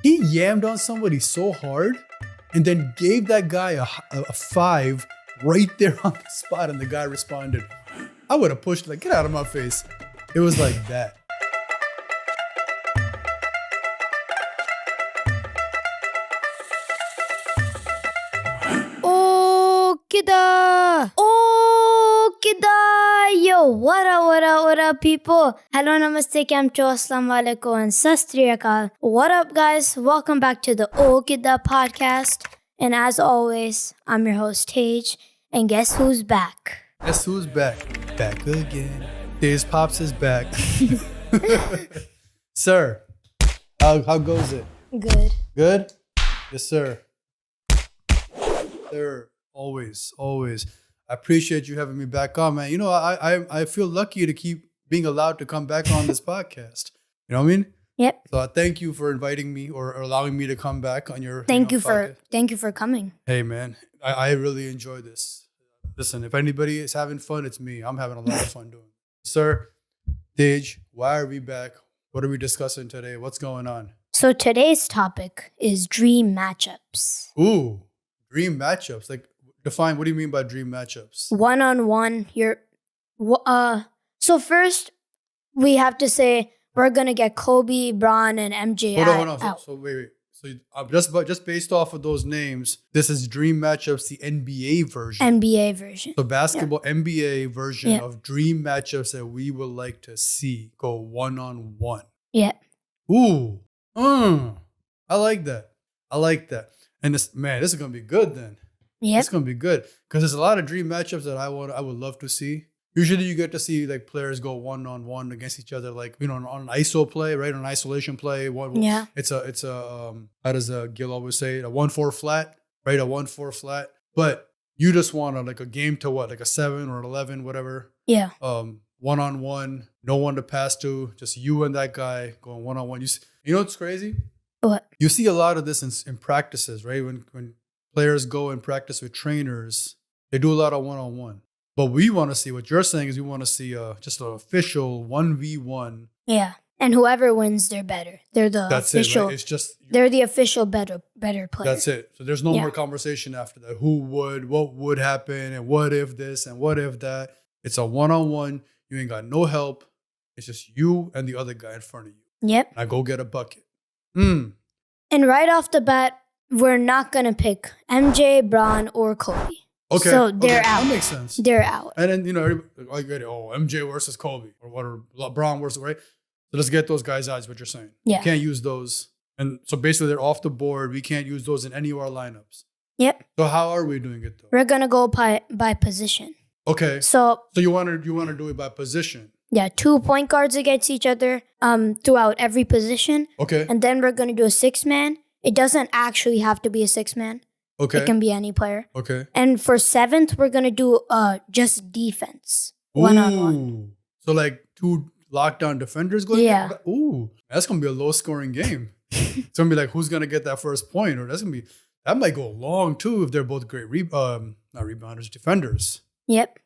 He yammed on somebody so hard and then gave that guy a 5 right there on the spot, and the guy responded. I would have pushed like, get out of my face. It was like that. Oh Kiddan! Oh Kiddan! Yo, what up, people? Hello, namaste, kamcho, assalamu alaikum, and sastriyakal. What up, guys? Welcome back to the Oh Kiddan podcast. And as always, I'm your host, Tej, and guess who's back? Guess who's back? Back again. Tej Pops is back. Sir, how goes it? Good. Good? Yes, sir. Sir, always. I appreciate you having me back on, man. You know, I feel lucky to keep being allowed to come back on this podcast. You know what I mean? Yep. So thank you for inviting me or allowing me to come back on your Thank you podcast. for coming. Hey, man, I really enjoy this. Listen, if anybody is having fun, it's me. I'm having a lot of fun doing it. Sir, Tej, why are we back? What are we discussing today? What's going on? So today's topic is dream matchups. Ooh, dream matchups. Like, define, what do you mean by dream matchups? One-on-one. So first, we have to say we're going to get Kobe, Bron, and MJ Hold on. out. So wait. So just based off of those names, this is dream matchups, the NBA version. NBA version. So basketball NBA version Yeah. of dream matchups that we would like to see go one-on-one. Yeah. Ooh. I like that. And this is gonna be good then. Yep. It's gonna be good. Because there's a lot of dream matchups that I would love to see. Usually you get to see like players go one-on-one against each other, like, you know, on an ISO play, right? On an isolation play. Yeah. It's a how does Gil always say it? A 1-4 flat, right? A 1-4 flat. But you just want like a game to what? Like a 7 or an 11, whatever. Yeah. One-on-one, no one to pass to, just you and that guy going one-on-one. You know what's crazy? What? You see a lot of this in practices, right? When players go and practice with trainers, they do a lot of one-on-one. But we want to see, what you're saying is we want to see just an official 1v1. Yeah. And whoever wins, they're better. They're the That's official. it, right? It's just They're the official better player. That's it. So there's no more conversation after that. What would happen, and what if this, and what if that. It's a one-on-one. You ain't got no help. It's just you and the other guy in front of you. Yep. Now go get a bucket. And right off the bat, we're not going to pick MJ, Bron, or Kobe. Okay. So they're out. That makes sense. They're out. And then, you know, everybody, I get it. Oh, MJ versus Kobe or whatever, LeBron versus, right? So let's get those guys out is what you're saying. Yeah. You can't use those. And so basically they're off the board. We can't use those in any of our lineups. Yep. So how are we doing it though? We're going to go by position. Okay. So you want to do it by position. yeah, 2 point guards against each other throughout every position. Okay. And then we're going to do a 6-man. It doesn't actually have to be a 6-man. Okay. It can be any player. Okay. And for 7th, we're going to do just defense. One-on-one. Ooh. So like 2 lockdown defenders going? Yeah. Ooh. That's going to be a low scoring game. It's going to be like, who's going to get that first point? Or that might go long too if they're both great not rebounders, defenders. Yep.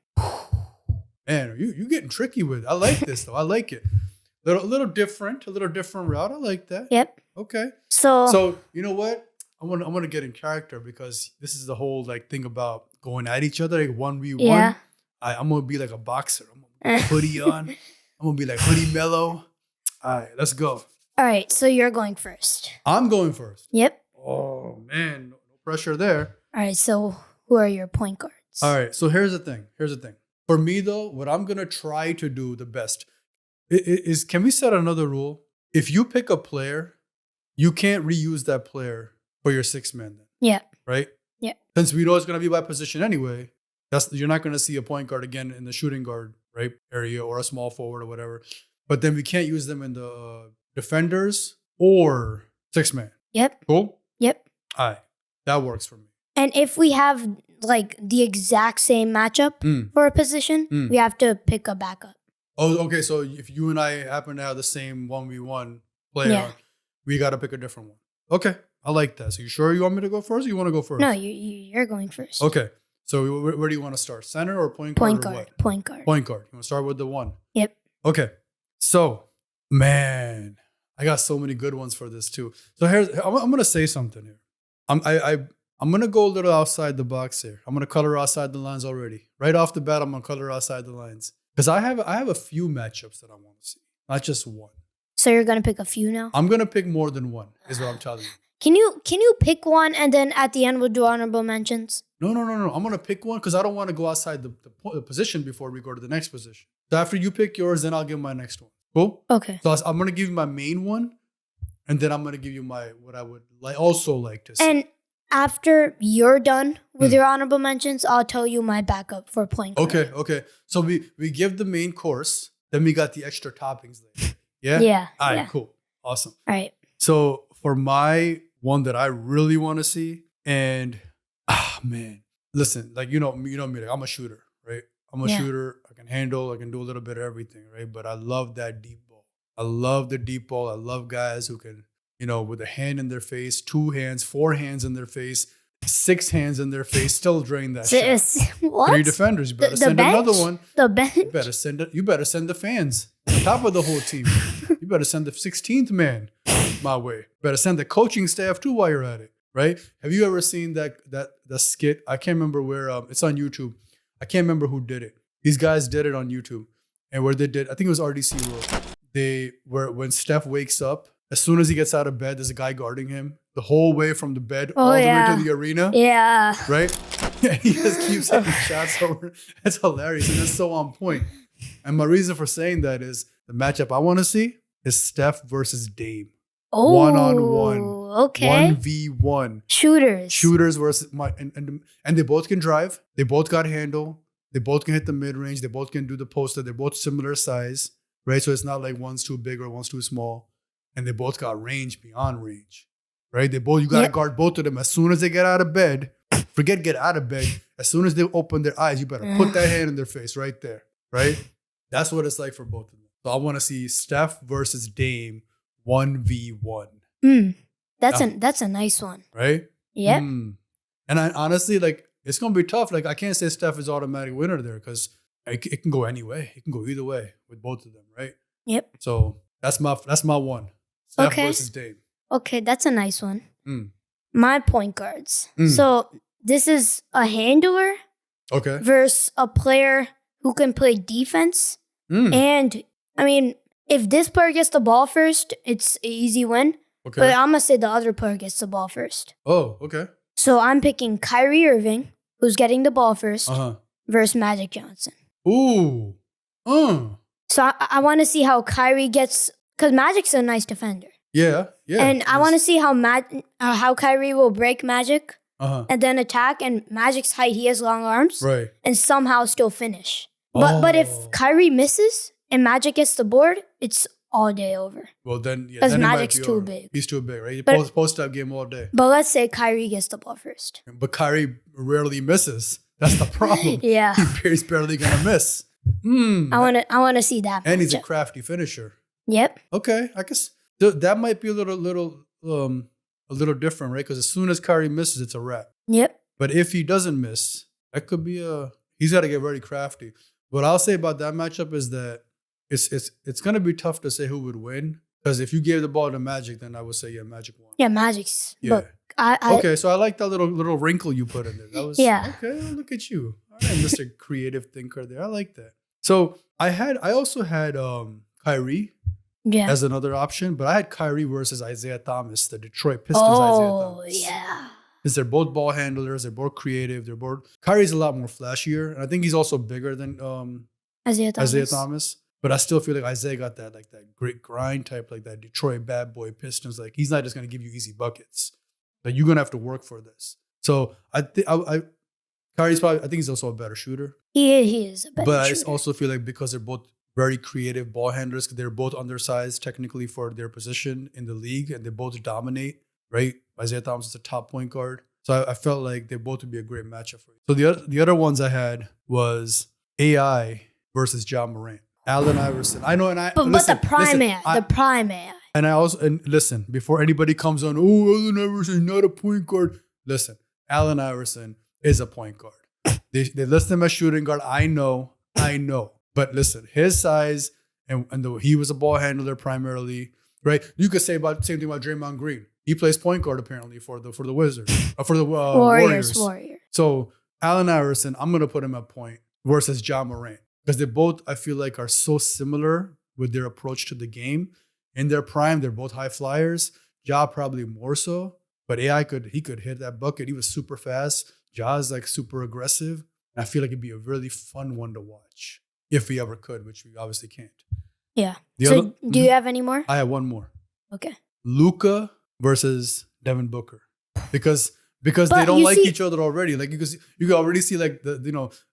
Man, you getting tricky with it. I like this though. I like it. A little different route. I like that. Yep. Okay. So you know what? I want to get in character because this is the whole like thing about going at each other, like 1v1. Yeah. I'm gonna be like a boxer. I'm gonna put a hoodie on. I'm gonna be like hoodie mellow. All right, let's go. All right, so you're going first. I'm going first. Yep. Oh man, no pressure there. All right, so who are your point guards? All right, so here's the thing. For me though, what I'm gonna try to do the best is can we set another rule? If you pick a player, you can't reuse that player for your 6-man then. Yeah. Right? Yeah. Since we know it's gonna be by position anyway, you're not gonna see a point guard again in the shooting guard, right, area or a small forward or whatever. But then we can't use them in the defenders or 6-man. Yep. Cool? Yep. All right. That works for me. And if we have like the exact same matchup for a position, we have to pick a backup. Oh, okay. So if you and I happen to have the same 1v1 player, we got to pick a different one. Okay. I like that. So you sure you want me to go first or you want to go first? No, you're going first. Okay. So where do you want to start? Center or point guard? Point guard. What? Point guard. Point guard. You want to start with the 1? Yep. Okay. So, man, I got so many good ones for this too. So I'm gonna say something here. I'm gonna go a little outside the box here. I'm gonna color outside the lines already. Right off the bat, I'm gonna color outside the lines because I have a few matchups that I want to see, not just one. So you're gonna pick a few now? I'm gonna pick more than one. Is what I'm telling you. Can you pick one and then at the end we'll do honorable mentions? No. I'm gonna pick one because I don't want to go outside the position before we go to the next position. So after you pick yours, then I'll give my next one. Cool. Okay. So I'm gonna give you my main one, and then I'm gonna give you what I would also like to see. And after you're done with your honorable mentions, I'll tell you my backup for point guard. Okay. So we give the main course, then we got the extra toppings later. Yeah? Yeah. All right, cool. Awesome. All right. So for my one that I really want to see, and man, listen, like you know me, like I'm a shooter, right? I'm a shooter. I can handle, I can do a little bit of everything, right? But I love that deep ball. I love the deep ball. I love guys who can, with a hand in their face, 2 hands, 4 hands in their face, 6 hands in their face, still drain that shot. What? 3 defenders. You better send another one. The bench? You better send the fans on top of the whole team. You better send the 16th man my way. You better send the coaching staff too while you're at it, right? Have you ever seen that skit? I can't remember where. It's on YouTube. I can't remember who did it. These guys did it on YouTube, and where they did, I think it was RDC World. When Steph wakes up, as soon as he gets out of bed, there's a guy guarding him the whole way from the bed all the way to the arena. Yeah. Right? And he just keeps hitting shots over. It's hilarious, and it's so on point. And my reason for saying that is the matchup I want to see is Steph versus Dame. Oh, 1-on-1. Okay. 1v1. Shooters versus and they both can drive. They both got handle. They both can hit the mid range. They both can do the poster. They're both similar size, right? So it's not like one's too big or one's too small. And they both got range beyond range, right? You got to guard both of them as soon as they get out of bed. Forget get out of bed. As soon as they open their eyes, you better put that hand in their face right there, right? That's what it's like for both of them. So I want to see Steph versus Dame 1v1. That's a nice one. Right? Yep. And I honestly, like, it's going to be tough. Like, I can't say Steph is automatic winner there because it can go any way. It can go either way with both of them, right? Yep. So that's my one. Steph versus Dame. Okay, that's a nice one. My point guards. So this is a handler versus a player who can play defense. And, I mean, if this player gets the ball first, it's an easy win. Okay. But I'm going to say the other player gets the ball first. Oh, okay. So I'm picking Kyrie Irving, who's getting the ball first, versus Magic Johnson. Ooh. So I want to see how Kyrie gets, because Magic's a nice defender. Yeah. And I want to see how Kyrie will break Magic and then attack. And Magic's height, he has long arms. Right. And somehow still finish. But if Kyrie misses and Magic gets the board, it's all day over. Well, then, because Magic's too big. He's too big, right? He post-up game all day. But let's say Kyrie gets the ball first. But Kyrie rarely misses. That's the problem. Yeah. He's barely going to miss. I want to see that. And he's a crafty finisher. Yep. Okay. I guess that might be a little different, right? Because as soon as Kyrie misses, it's a wrap. Yep. But if he doesn't miss, that could be he's got to get very crafty. What I'll say about that matchup is that it's going to be tough to say who would win. Because if you gave the ball to Magic, then I would say, Magic won. Yeah, Magic's. Yeah. But okay, so I like that little wrinkle you put in there. That was okay. Look at you. All right, Mr. Creative Thinker there. I like that. So I also had Kyrie as another option, but I had Kyrie versus Isaiah Thomas, the Detroit Pistons. Isaiah Thomas. Oh, yeah. Because they're both ball handlers, they're both creative, Kyrie's a lot more flashier, and I think he's also bigger than Isaiah Thomas. But I still feel like Isaiah got that great grind type, like that Detroit bad boy Pistons. Like he's not just gonna give you easy buckets. Like you're gonna have to work for this. So Kyrie's probably, I think he's also a better shooter. He is a better shooter. But I also feel like because they're both very creative ball handlers, because they're both undersized technically for their position in the league, and they both dominate, right? Isaiah Thomas is a top point guard. So I felt like they both would be a great matchup for you. So the other ones I had was AI versus John Morant. Allen Iverson. I know, but the prime AI. And I also, and listen, before anybody comes on, Allen Iverson not a point guard. Listen, Allen Iverson is a point guard. They list him as shooting guard. I know. But listen, his size, and he was a ball handler primarily, right? You could say about same thing about Draymond Green. He plays point guard apparently for the Wizards, for the Warriors. So Allen Iverson, I'm gonna put him at point versus Ja Morant because they both I feel like are so similar with their approach to the game. In their prime, they're both high flyers. Ja probably more so, but AI could hit that bucket. He was super fast. Ja's like super aggressive. And I feel like it'd be a really fun one to watch if we ever could, which we obviously can't. Yeah. Do you have any more? I have one more. Okay. Luka versus Devin Booker, because they don't like each other already. Like because you can already see like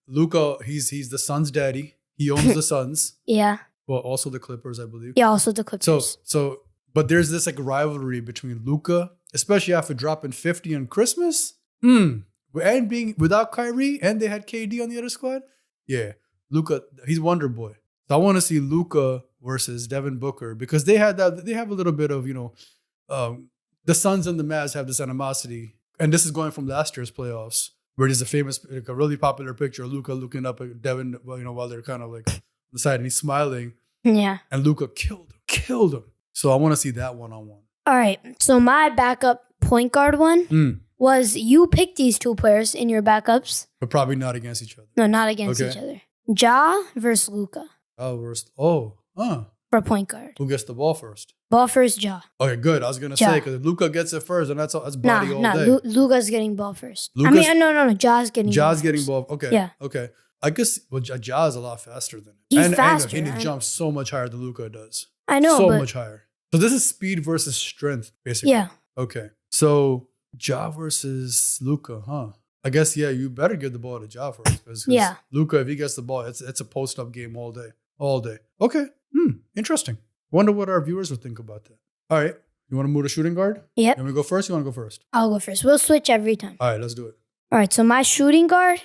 Luka, he's the Suns' daddy. He owns the Suns. Yeah. Well, also the Clippers, I believe. Yeah, also the Clippers. So, but there's this like rivalry between Luka, especially after dropping 50 on Christmas. And being without Kyrie, and they had KD on the other squad. Yeah, Luka, he's Wonder Boy. So I want to see Luka versus Devin Booker because they have a little bit of the Suns and the Mavs have this animosity, and this is going from last year's playoffs where there's a really popular picture of Luka looking up at Devin, while they're kind of like on the side and he's smiling. Yeah, and Luka killed him. So I want to see that one-on-one. All right. So my backup point guard one. Was you picked these two players in your backups. But probably not against each other. No, not against each other. Ja versus Luka. For point guard. Who gets the ball first? Ball first, Ja. Okay, good. I was going to say, because if Luka gets it first, then that's body all day. Luka's getting ball first. No. Ja's getting ball. Okay. Yeah. Okay. I guess Ja is a lot faster than him. He's faster. And he jumps so much higher than Luka does. I know, so much higher. So this is speed versus strength, basically. Yeah. Okay. So Ja versus Luka, huh? I guess, yeah, you better give the ball to Ja first. Because Luka, if he gets the ball, it's a post-up game all day. All day. Okay. Interesting. Wonder what our viewers would think about that. All right. You want to move to shooting guard? Yep. You want to go first? You want to go first? I'll go first. We'll switch every time. All right, let's do it. All right. So my shooting guard,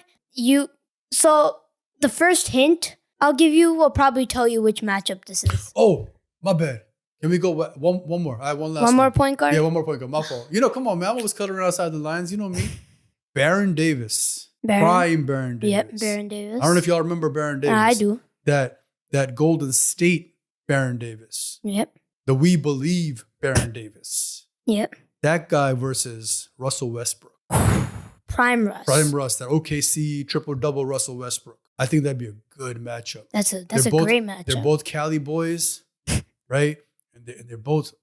so the first hint I'll give you will probably tell you which matchup this is. Oh, my bad. Can we go one more? I have one last one. One more point guard? Yeah, one more point guard. My fault. Come on, man. I'm always cutting around outside the lines. You know me. Baron Davis. Prime Baron Davis. Yep, Baron Davis. I don't know if y'all remember Baron Davis. I do. That Golden State Baron Davis. Yep. The We Believe Baron Davis. Yep. That guy versus Russell Westbrook. Prime Russ. That OKC triple-double Russell Westbrook. I think that'd be a good matchup. That's a great matchup. They're both Cali boys, right? And they both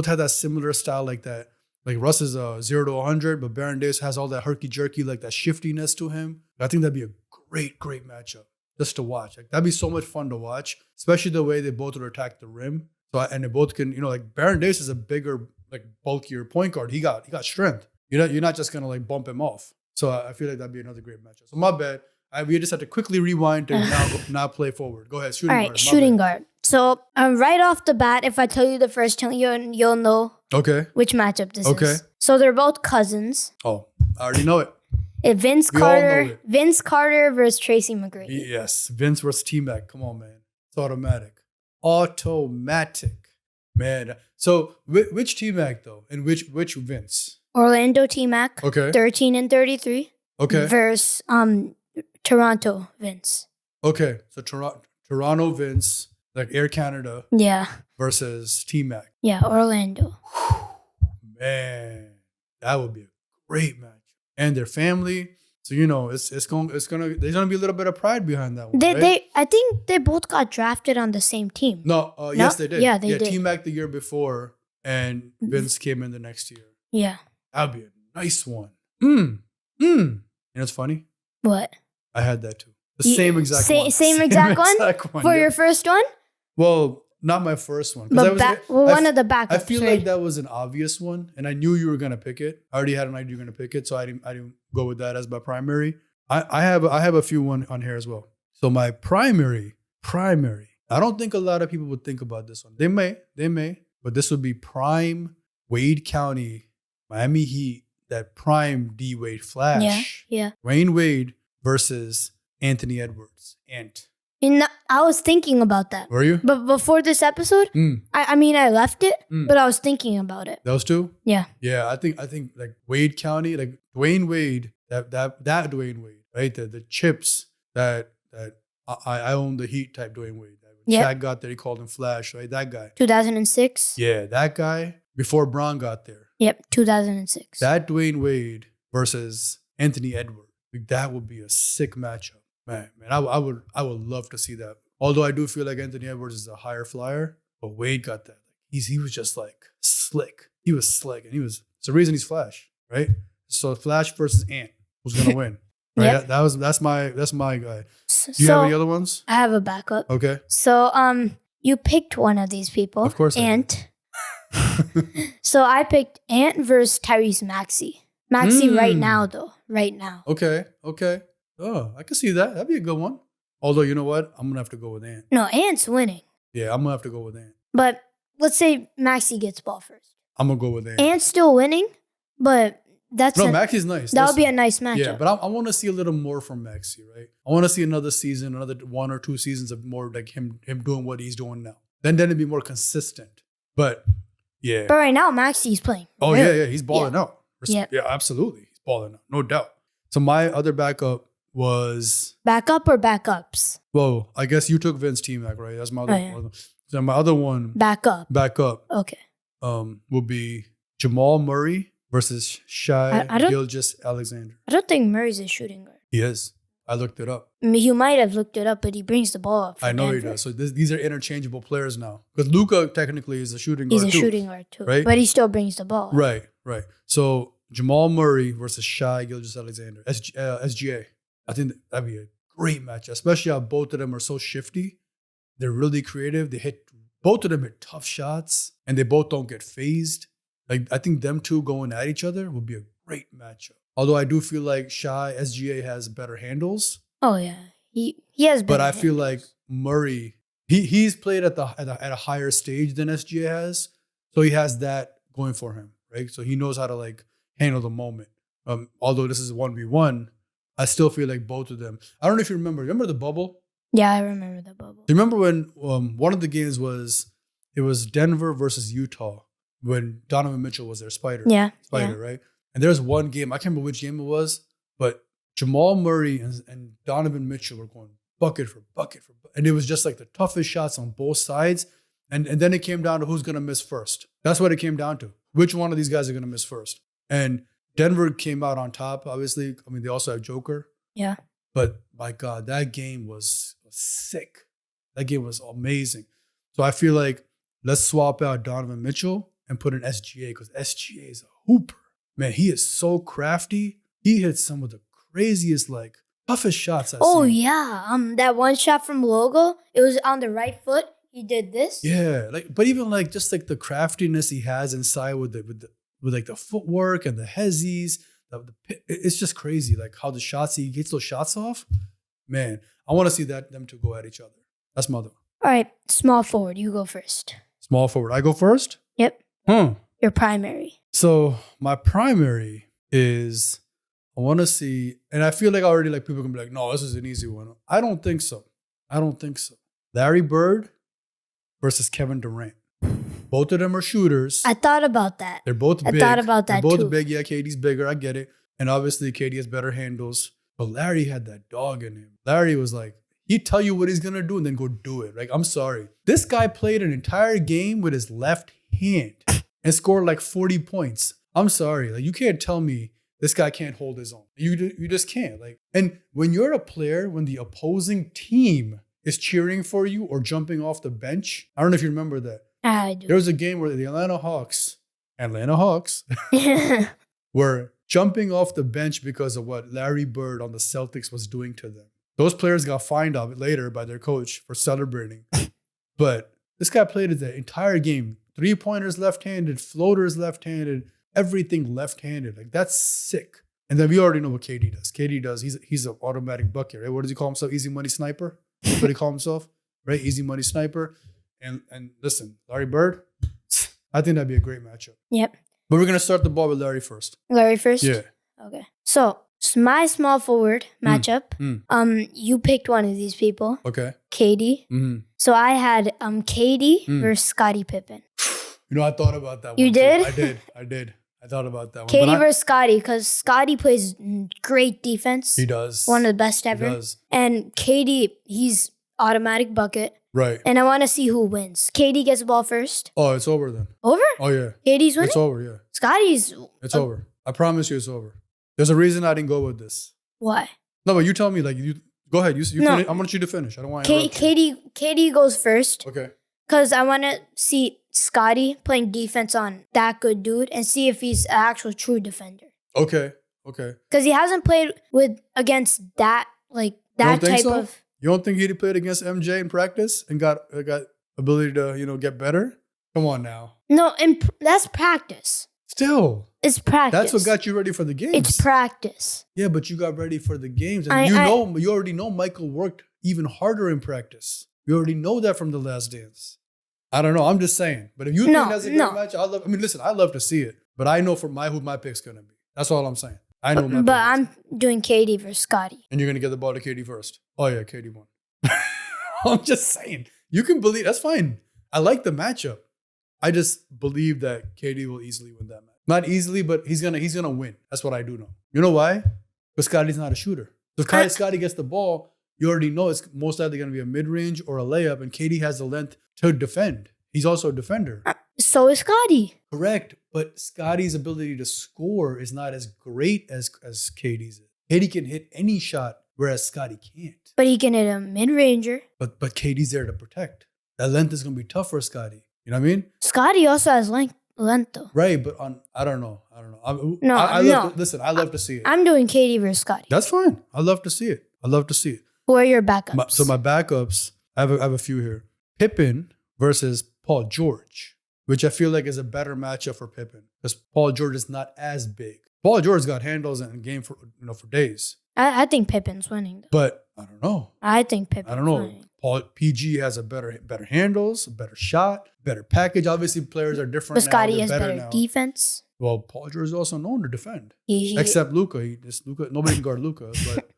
have that similar style like that. Like Russ is 0 to 100, but Baron Davis has all that herky-jerky, like that shiftiness to him. I think that'd be a great matchup just to watch. Like that'd be so much fun to watch, especially the way they both would attack the rim. And they both can, like Baron Davis is a bigger, like bulkier point guard. He got strength. You're not just gonna like bump him off. So I feel like that'd be another great matchup. So my bad. We just had to quickly rewind to now play forward. Go ahead, shooting guard. All right, shooting guard. So right off the bat, if I tell you the first time, you'll know which matchup this is. So they're both cousins. Oh, I already know it. Vince Carter versus Tracy McGrady. Yes, Vince versus T-Mac. Come on, man. It's automatic. Man. So which T-Mac though? And which Vince? Orlando T-Mac. Okay. 13 and 33. Okay. Versus Toronto Vince. Okay. So Toronto Vince, like Air Canada. Yeah. Versus T-Mac. Yeah, Orlando. Man, that would be a great match. And their family. So there's gonna be a little bit of pride behind that one. I think they both got drafted on the same team. No, yes they did. Yeah, they did. T-Mac the year before, and Vince came in the next year. Yeah, that'd be a nice one. You know what's funny? What? I had that too. Same exact one for your first one. Well, not my first one. But one of the backups. I feel like that was an obvious one, and I knew you were gonna pick it. I already had an idea you were gonna pick it, so I didn't go with that as my primary. I have a few one on here as well. So my primary. I don't think a lot of people would think about this one. They may, but this would be prime Wade County, Miami Heat. That prime D Wade Flash. Yeah. Wayne Wade versus Anthony Edwards. I was thinking about that. Were you? But before this episode, I left it, but I was thinking about it. Those two? Yeah. Yeah, I think like Wade County, like Dwayne Wade, that Dwayne Wade, right? The chips that I own the Heat type Dwayne Wade. Yep. Shaq got there, he called him Flash, right? That guy. 2006. Yeah, that guy before Bron got there. Yep, 2006. That Dwayne Wade versus Anthony Edwards. Like, that would be a sick matchup. Man, I would love to see that. Although I do feel like Anthony Edwards is a higher flyer, but Wade got that. He was just like slick. He was slick, and it's the reason he's Flash, right? So Flash versus Ant, who's gonna win? Right? Yep. That's my guy. Do you have any other ones? I have a backup. Okay. So you picked one of these people. Of course I did. Ant. So I picked Ant versus Tyrese Maxey. Maxey right now, though. Right now. Okay. Oh, I can see that. That'd be a good one. Although, you know what? I'm going to have to go with Ant. No, Ant's winning. Yeah, I'm going to have to go with Ant. But let's say Maxey gets ball first. I'm going to go with Ant. Ant's still winning, but Maxey's nice. That would be a nice matchup. Yeah, but I want to see a little more from Maxey, right? I want to see another season, another 1 or 2 seasons of more like him doing what he's doing now. Then it'd be more consistent. But yeah. But right now, Maxey's playing. Oh, really. yeah. He's balling out. Yep. Yeah, absolutely. He's balling out. No doubt. So my other backup was... Backup or backups? Well, I guess you took Vince T-Mac, right? That's my other one. So my other one... Backup. Okay. Would be Jamal Murray versus Shai Gilgeous-Alexander. I don't think Murray's a shooting guard. He is. I looked it up. I mean, you might have looked it up, but he brings the ball up. I know Denver. he does. So these are interchangeable players now. Because Luka technically is a shooting guard too. He's a shooting guard too. Right? But he still brings the ball. Right. So Jamal Murray versus Shai Gilgeous-Alexander. SGA. I think that'd be a great match, especially how both of them are so shifty. They're really creative. Both of them hit tough shots, and they both don't get phased. Like, I think them two going at each other would be a great matchup. Although I do feel like SGA has better handles. Oh yeah, he has. But I feel like Murray, he's played at a higher stage than SGA has, so he has that going for him, right? So he knows how to like handle the moment. Although this is 1v1, I still feel like both of them. I don't know if you remember the bubble. Yeah, I remember the bubble. Do you remember when one of the games was Denver versus Utah when Donovan Mitchell was their Spider, right? And there's one game, I can't remember which game it was, but Jamal Murray and Donovan Mitchell were going bucket for bucket. And it was just like the toughest shots on both sides. And then it came down to who's going to miss first. That's what it came down to. Which one of these guys are going to miss first? And Denver came out on top, obviously. I mean, they also have Joker. Yeah. But my God, that game was sick. That game was amazing. So I feel like let's swap out Donovan Mitchell and put in SGA because SGA is a hooper. Man, he is so crafty. He hits some of the craziest, like, toughest shots I've seen. Yeah. That one shot from Logo, it was on the right foot. He did this. Yeah. But even like just like the craftiness he has inside with like the footwork and the hezzies, it's just crazy. Like how the shots he gets those shots off. Man, I want to see them two go at each other. That's my other one. All right, small forward. You go first. Small forward. I go first? Yep. Your primary. So my primary is I want to see, and I feel like already like people can be like, no, this is an easy one. I don't think so. Larry Bird versus Kevin Durant. Both of them are shooters. I thought about that. They're both big. I thought about that They're both too. big. Yeah, KD's bigger. I get it. And obviously KD has better handles. But Larry had that dog in him. Larry was like, he'd tell you what he's going to do and then go do it. Like, I'm sorry. This guy played an entire game with his left hand and scored like 40 points. I'm sorry. Like, you can't tell me this guy can't hold his own. You just can't. Like, and when you're a player, when the opposing team is cheering for you or jumping off the bench, I don't know if you remember that. I do. There was a game where the Atlanta Hawks were jumping off the bench because of what Larry Bird on the Celtics was doing to them. Those players got fined of it later by their coach for celebrating. But this guy played the entire game. 3-pointers left-handed, floaters left-handed, everything left-handed. Like, that's sick. And then we already know what KD does. He's an automatic bucket, right? What does he call himself? Easy money sniper? That's what he called himself, right? Easy money sniper. And listen, Larry Bird, I think that'd be a great matchup. Yep. But we're going to start the ball with Larry first. Larry first? Yeah. Okay. So, my small forward matchup, you picked one of these people. Okay. KD. Mm-hmm. So, I had KD versus Scottie Pippen. You know, I thought about that one. You did? I did. I thought about that one. KD versus Scottie, because Scottie plays great defense. He does. One of the best ever. He does. And KD, he's automatic bucket. Right. And I want to see who wins. Katie gets the ball first. Oh, it's over then. Over? Oh, yeah. Katie's winning? It's over, yeah. Scotty's... It's over. I promise you it's over. There's a reason I didn't go with this. Why? No, but you tell me, like, you go ahead. You No. finish. I want you to finish. I don't want to Katie goes first. Okay. Because I want to see Scotty playing defense on that good dude and see if he's an actual true defender. Okay. Okay. Because he hasn't played against that, like, that think type so? of... You don't think he'd played against MJ in practice and got ability to, get better? Come on now. No, that's practice. Still. It's practice. That's what got you ready for the games. It's practice. Yeah, but you got ready for the games. And you already know Michael worked even harder in practice. You already know that from the Last Dance. I don't know. I'm just saying. But if you think that's a good match, I love to see it. But I know who my pick's going to be. That's all I'm saying. I know my pick. But I'm doing Katie versus Scotty. And you're going to get the ball to Katie first. Oh, yeah, Katie won. I'm just saying. You can believe. That's fine. I like the matchup. I just believe that Katie will easily win that match. Not easily, but he's gonna win. That's what I do know. You know why? Because Scotty's not a shooter. So if Scotty gets the ball, you already know it's most likely going to be a mid-range or a layup, and Katie has the length to defend. He's also a defender. So is Scotty. Correct, but Scotty's ability to score is not as great as Katie's. Katie can hit any shot, whereas Scotty can't. But he can hit a mid-ranger. But Katie's there to protect. That length is going to be tough for Scotty. You know what I mean? Scotty also has length though. Right, but I don't know. Listen, I love to see it. I'm doing Katie versus Scotty. That's fine. I love to see it. Who are your backups? My backups, I have a few here. Pippen versus Paul George, which I feel like is a better matchup for Pippen because Paul George is not as big. Paul George got handles in game for days. I think Pippen's winning. But I don't know. I think Pippen's winning. Paul PG has a better handles, a better shot, better package. Obviously, players are different. But Scotty has better now. Defense. Well, Paul George is also known to defend, except Luka. Nobody can guard Luka, but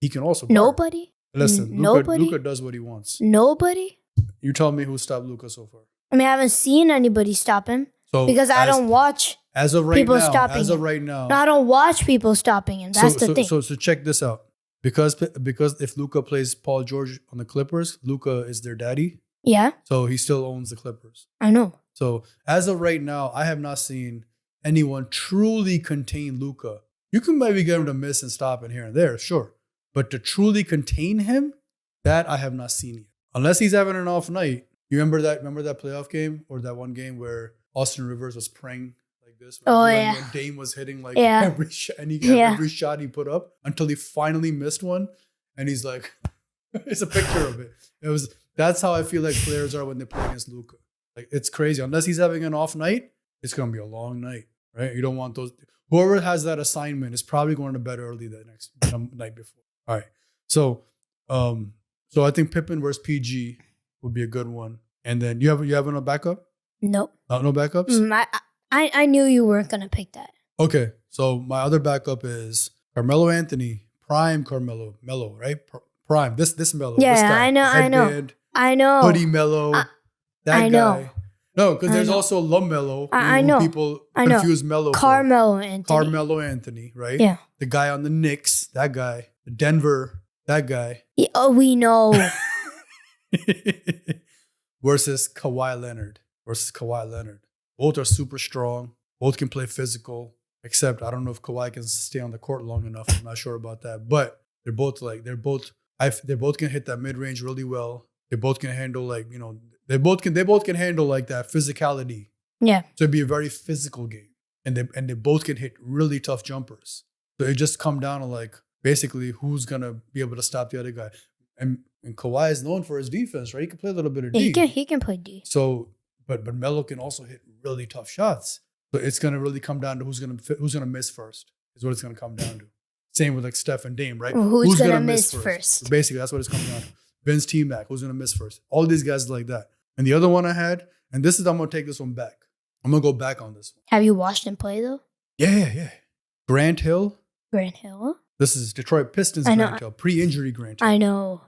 he can also guard. Nobody. Listen, Luka does what he wants. Nobody. You tell me who stopped Luka so far. I mean, I haven't seen anybody stop him because I don't watch people stopping him. As of right now, no, I don't watch people stopping him. That's the thing. So check this out. Because if Luka plays Paul George on the Clippers, Luka is their daddy. Yeah. So he still owns the Clippers. I know. So as of right now, I have not seen anyone truly contain Luka. You can maybe get him to miss and stop in here and there, sure. But to truly contain him, that I have not seen yet. Unless he's having an off night. You remember that playoff game or that one game where Austin Rivers was praying like this? When Dame was hitting every shot he put up until he finally missed one. And he's like, it's a picture of it. That's how I feel like players are when they play against Luka. Like, it's crazy. Unless he's having an off night, it's going to be a long night, right? You don't want those. Whoever has that assignment is probably going to bed early the next night before. All right. So I think Pippen versus PG would be a good one. And then you have a backup? Nope. No backups? I knew you weren't going to pick that. Okay. So my other backup is Carmelo Anthony, prime Carmelo, Melo, right? Prime. This Melo. Yeah, this guy. I know. Hoodie Melo. That guy. No, because there's also LaMelo. I know. People confuse Melo. Carmelo Anthony. Carmelo Anthony, right? Yeah. The guy on the Knicks, that guy. Denver, that guy. Yeah, we know. versus Kawhi Leonard. Both are super strong. Both can play physical. Except I don't know if Kawhi can stay on the court long enough. I'm not sure about that. But they both can hit that mid range really well. They both can handle they both can handle like that physicality. Yeah. So it'd be a very physical game, and they both can hit really tough jumpers. So it just come down to basically who's gonna be able to stop the other guy. And Kawhi is known for his defense, right? He can play a little bit of D. He can play D. So, but Melo can also hit really tough shots. So it's gonna really come down to who's gonna miss first. Is what it's gonna come down to. Same with Steph and Dame, right? Who's gonna miss first? So basically, that's what it's coming down to. Vince T-Mac, who's gonna miss first? All these guys like that. And the other one I had, and I'm gonna take this one back. I'm gonna go back on this one. Have you watched him play though? Yeah. Grant Hill. This is Detroit Pistons Grant Hill. Pre-injury Grant Hill. I know.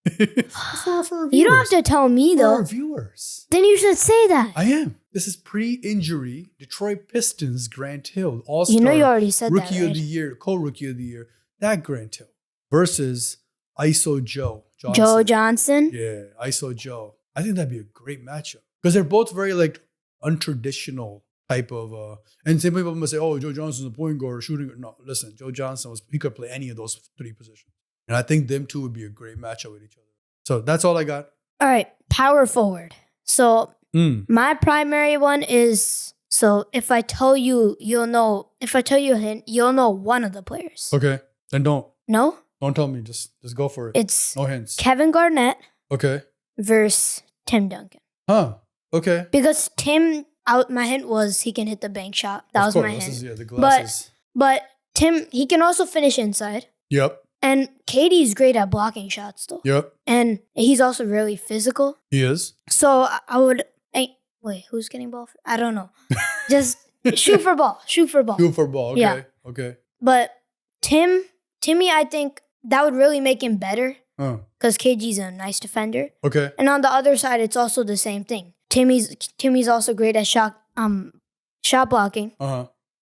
for you don't have to tell me though. For our viewers. Then you should say that. I am. This is pre-injury Detroit Pistons Grant Hill. All-star. You know you already said Rookie that, right? of the year, co-rookie of the year. That Grant Hill versus ISO Joe Joe Johnson. Yeah, ISO Joe. I think that'd be a great matchup because they're both very like untraditional type of. And some people must say, "Oh, Joe Johnson's a point guard, shooting." No, listen, Joe Johnson he could play any of those three positions, and I think them two would be a great matchup with each other. So that's all I got. All right, power forward. So my primary one is. So if I tell you, you'll know. If I tell you a hint, you'll know one of the players. Okay, then don't. No? Don't tell me. Just go for it. It's no hints. Kevin Garnett Okay. versus Tim Duncan. Huh. Okay. Because my hint was he can hit the bank shot. That was my hint. The glasses. But Tim, he can also finish inside. Yep. And KD's great at blocking shots, though. Yep. And he's also really physical. He is. So I would. Wait, who's getting ball? I don't know. Just shoot for ball. Shoot for ball. Shoot for ball. Okay. Yeah. Okay. But Timmy, I think that would really make him better because KG's a nice defender. Okay. And on the other side, it's also the same thing. Timmy's also great at shot blocking.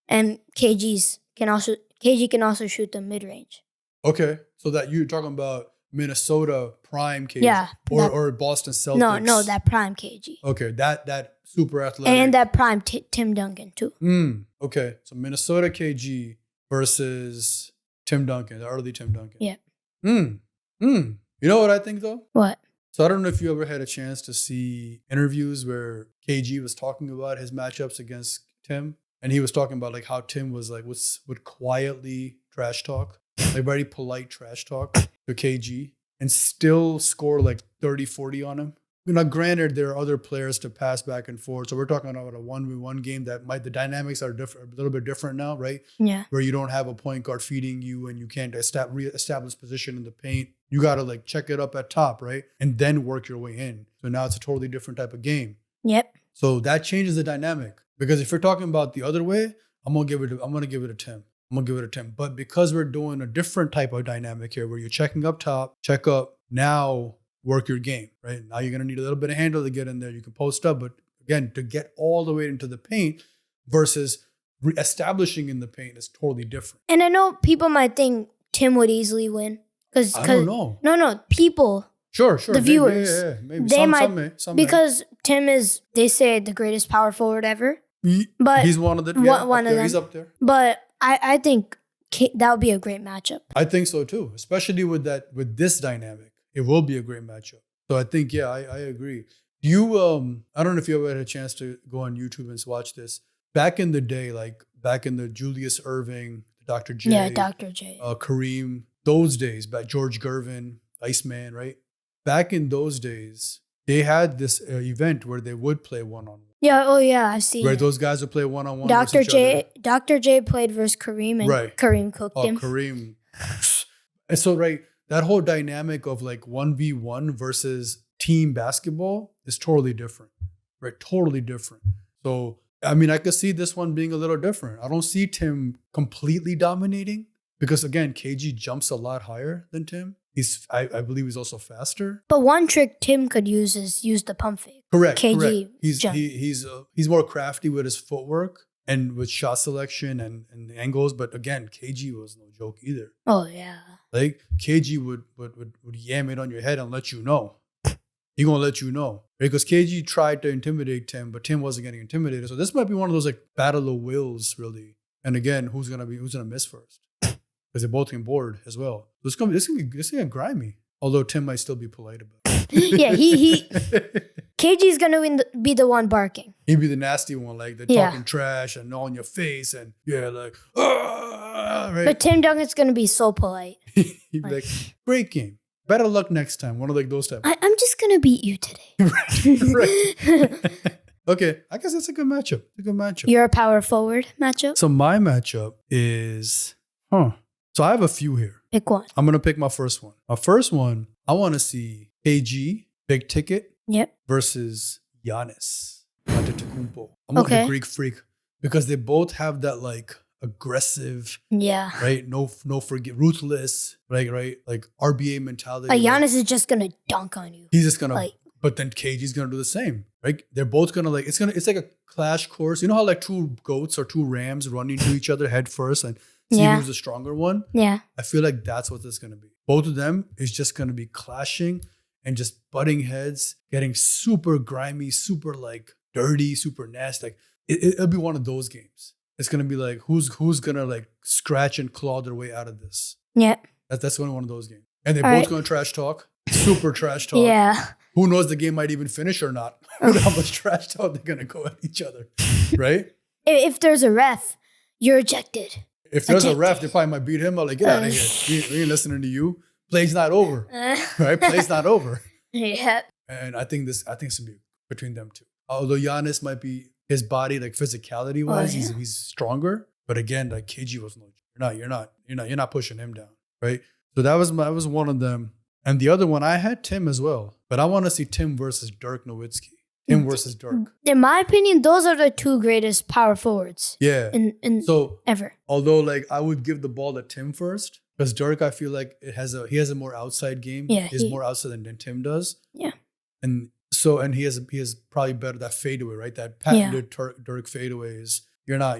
And KG can also shoot the mid range. Okay. So that you're talking about Minnesota prime KG. Yeah. Or Boston Celtics. No, that prime KG. Okay. That super athletic. And that prime Tim Duncan too. Okay. So Minnesota KG versus Tim Duncan, the early Tim Duncan. Yeah. You know what I think though? What? So I don't know if you ever had a chance to see interviews where KG was talking about his matchups against Tim. And he was talking about like how Tim was like would quietly trash talk, like very polite trash talk to KG and still score like 30, 40 on him. Now, granted, there are other players to pass back and forth. So we're talking about a 1v1 game that the dynamics are different, a little bit different now, right? Yeah. Where you don't have a point guard feeding you and you can't reestablish position in the paint. You got to like check it up at top, right? And then work your way in. So now it's a totally different type of game. Yep. So that changes the dynamic. Because if you're talking about the other way, I'm gonna give it a 10. But because we're doing a different type of dynamic here, where you're checking up top, check up, now work your game, right? Now you're gonna need a little bit of handle to get in there. You can post up, but again, to get all the way into the paint versus establishing in the paint is totally different. And I know people might think Tim would easily win because I don't know. No, people. Sure. The viewers, maybe. They some because Tim is, they say, the greatest power forward ever. But he's one of the one of them. He's up there. But I think that would be a great matchup. I think so too, especially with this dynamic. It will be a great matchup. So I think I agree. You I don't know if you ever had a chance to go on YouTube and watch this. Back in the day, like back in the Julius Erving, Dr. J. Yeah, Dr. J. Kareem, those days, back George Gervin, Iceman, right? Back in those days, they had this event where they would play one-on-one. Yeah, I've seen Where it. those guys would play one-on-one. Dr. J played versus Kareem, and Kareem cooked him. Kareem. And so, right, that whole dynamic of like 1v1 versus team basketball is totally different, right? Totally different. So, I mean, I could see this one being a little different. I don't see Tim completely dominating because, again, KG jumps a lot higher than Tim. I believe he's also faster. But one trick Tim could use is use the pump fake. Correct. KG jump. He's more crafty with his footwork and with shot selection and angles. But again, KG was no joke either. Oh yeah. Like KG would yam it on your head and let you know. He gonna let you know. Because KG tried to intimidate Tim, but Tim wasn't getting intimidated. So this might be one of those like battle of wills, really. And again, who's gonna miss first? Because they both can board as well. This gonna be grimy. Although Tim might still be polite about it. Yeah, he KG's gonna be the one barking. He'd be the nasty one, like the talking trash and all in your face and like right. But Tim Duncan's gonna be so polite. He'd be like, great game. Better luck next time. One of like those type. I'm just gonna beat you today. right. Okay, I guess it's a good matchup. Your power forward matchup. So my matchup is So I have a few here. Pick one. I'm going to pick my first one. My first one, I want to see KG, big ticket, versus Giannis Antetokounmpo. I'm going to Greek freak because they both have that like aggressive, right? No forget, ruthless, right? Like RBA mentality. Giannis is just going to dunk on you. He's just going to, but then KG's going to do the same. right? They're both gonna like it's like a clash course. You know how like two goats or two rams run into each other head first and see who's the stronger one? Yeah. I feel like that's what this is gonna be. Both of them is just gonna be clashing and just butting heads, getting super grimy, super like dirty, super nasty. Like it'll be one of those games. It's gonna be like who's gonna like scratch and claw their way out of this. Yeah. That's gonna be one of those games. And they're All both right. gonna trash talk. Super trash talk. Yeah. Who knows the game might even finish or not. With how much trash talk they're gonna go at each other. Right? If there's a ref, you're ejected. If there's a ref, they probably might beat him. I'm like, get out of here. We ain't listening to you. Play's not over. Right? Play's not over. Yeah. And I think it's gonna be between them two. Although Giannis might be his body, like physicality wise, he's stronger. But again, like KG was no. You're not pushing him down, right? So that was one of them. And the other one, I had Tim as well. But I want to see Tim versus Dirk Nowitzki. Tim versus Dirk. In my opinion, those are the two greatest power forwards. Yeah. So ever. Although like I would give the ball to Tim first. Because Dirk, I feel like he has a more outside game. Yeah. He's more outside than Tim does. Yeah. And he has probably better that fadeaway, right? That patented Dirk fadeaway is you're not.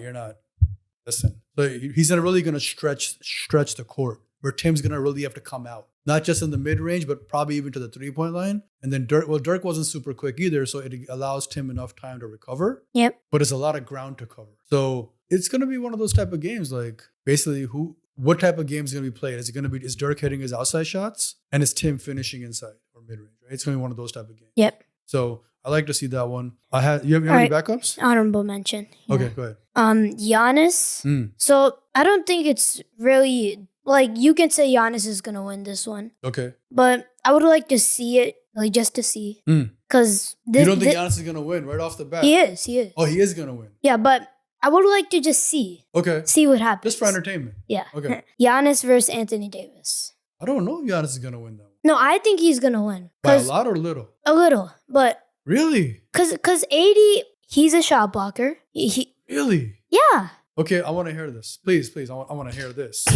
Listen. So he's really gonna stretch the court. Where Tim's gonna really have to come out. Not just in the mid-range, but probably even to the 3-point line. And then Dirk wasn't super quick either, so it allows Tim enough time to recover. Yep. But it's a lot of ground to cover. So it's gonna be one of those type of games, like basically what type of game is gonna be played? Is Dirk hitting his outside shots? And is Tim finishing inside or mid-range, right? It's gonna be one of those type of games. Yep. So I like to see that one. You have any backups? Honorable mention. Yeah. Okay, go ahead. Giannis. So I don't think it's really like you can say Giannis is gonna win this one. Okay. But I would like to see it, like just to see. Because you don't think Giannis is gonna win right off the bat? He is. Oh, he is gonna win. Yeah, but I would like to just see. Okay. See what happens. Just for entertainment. Yeah. Okay. Giannis versus Anthony Davis. I don't know if Giannis is gonna win that one. No, I think he's gonna win. By a lot or little? A little, but really? Cause AD, he's a shot blocker. He really? Yeah. Okay, I want to hear this. Please, I want to hear this.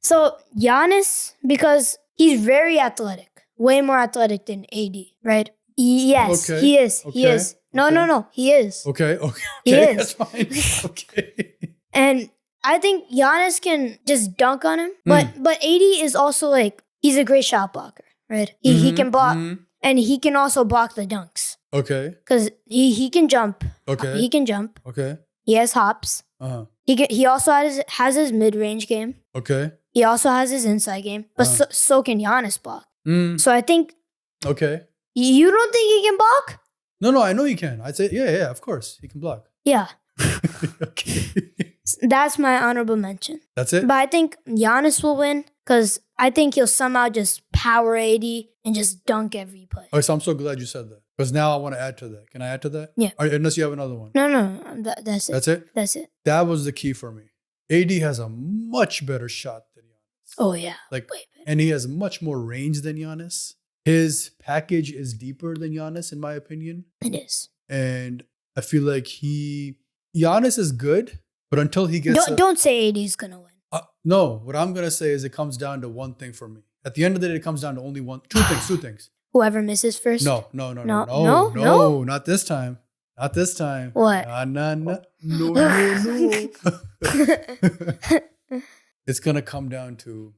So Giannis, because he's very athletic, way more athletic than AD, right? Yes, okay. He is. Okay. He is. No, he is. Okay. He is. That's fine. Okay. And I think Giannis can just dunk on him, but AD is also like he's a great shot blocker, right? He can block, and he can also block the dunks. Okay. Because he can jump. Okay. He can jump. Okay. He has hops. He also has his mid-range game. Okay. He also has his inside game, but so can Giannis block. So I think. Okay. You don't think he can block? No, I know he can. I'd say, yeah, of course. He can block. Yeah. Okay. That's my honorable mention. That's it? But I think Giannis will win because I think he'll somehow just power AD and just dunk every play. Okay, so I'm so glad you said that. Because now I want to add to that. Can I add to that? Yeah. Unless you have another one. No. That's it. That's it? That's it. That was the key for me. AD has a much better shot than Giannis. Oh, yeah. Like, and he has much more range than Giannis. His package is deeper than Giannis, in my opinion. It is. And I feel like Giannis is good, but until he gets... Don't say AD's going to win. No, what I'm going to say is it comes down to one thing for me. At the end of the day, it comes down to only two things. Whoever misses first? No, not this time. Not this time. What? No. It's going to come down to